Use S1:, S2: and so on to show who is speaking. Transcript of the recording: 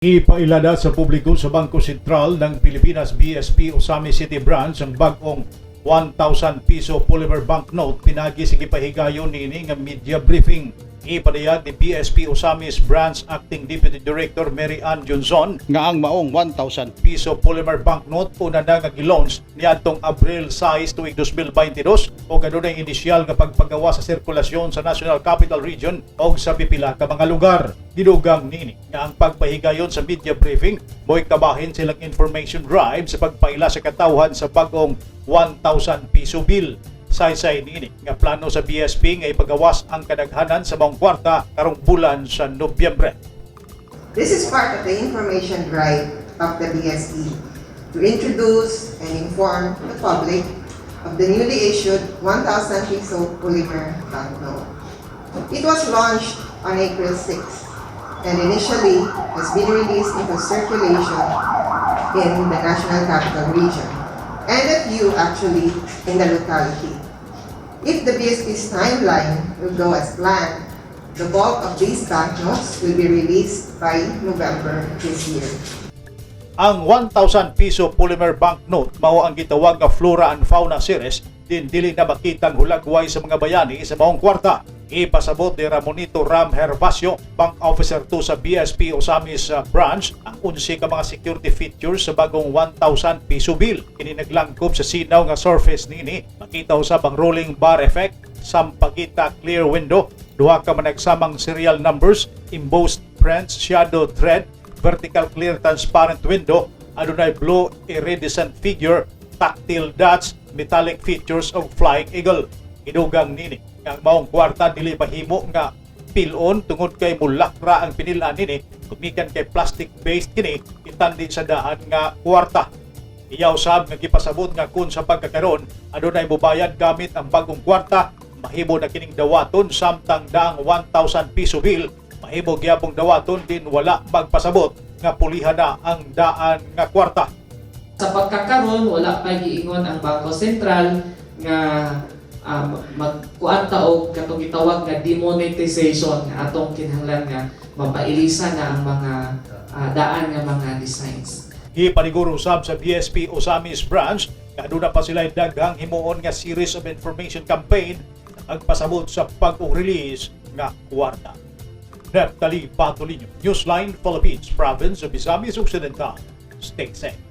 S1: Ipailada sa publiko sa Bangko Sentral ng Pilipinas BSP Osami City Branch ang bagong 1,000 piso polymer banknote pinagi sa gipahigayon nini nga media briefing. Ipadayag ni BSP Osamis Branch Acting Deputy Director Mary Ann Johnson nga ang maong 1,000 piso polymer banknote una na nga gilaunch niadtong Abril 6 tuig 2022 o ganunay inisyal nga pagpagawa sa sirkulasyon sa National Capital Region o sa pipila ka mga lugar. Dinugang nini nga ang pagpahigayon sa media briefing mo'y kabahin silang information drive sa pagpaila sa katawhan sa bagong 1,000 piso bill. Saysay nini nga plano sa BSP nga ipagawas ang kadaghanan sa maong kwarta karong bulan sa Nobyembre.
S2: This is part of the information drive of the BSP to introduce and inform the public of the newly issued 1,000 peso polymer banknote. It was launched on April 6 and initially has been released into circulation in the National Capital Region and a few actually in the locality. If the BSP's timeline will go as planned, the bulk of these banknotes will be released by November this year.
S1: Ang 1,000 piso polymer banknote mao ang gitawag nga Flora and Fauna series din dili na makitang hulagway sa mga bayani sa maong kwarta. Ipasabot ni Ramonito Ram Hervasio, Bank Officer 2 sa BSP Osamis Branch, ang 11 ka mga security features sa bagong 1,000 piso bill. Kini naglangkob sa sinaw nga surface nini, makita usab ang rolling bar effect, sampagita clear window, duha ka managsamang serial numbers, embossed prints, shadow thread, vertical clear transparent window, adunay blue iridescent figure, tactile dots, metallic features of flying eagle. Inugang nini ang maong kwarta dili mahimo nga pilon tungod kay mulakra ang pinilaan nini kumikan kay plastic based kini itandi sa daan nga kwarta. Iyaw sab nga gipasabot nga kun sa pagkakaron adunay mobayad gamit ang bagong kwarta mahimo na kining dawaton samtang daang 1,000 piso bill mahimo gyapong dawaton din wala magpasabot nga pulihan na ang daan nga kwarta.
S3: Sa pagkakaroon wala pa giingon ang Bangko Sentral nga magkuanta og katong gitawag nga demonetization nga atong kinahanglan nga mapailisa na ang mga daan nga mga designs.
S1: Ipaniguro usab sa BSP Osamis Branch kaduna pa sila daghang himuon nga series of information campaign ang pasabot sa pag-release nga kwarta. Neptali Patolino, Newsline Philippines, Province of Misamis Occidental. Stay safe.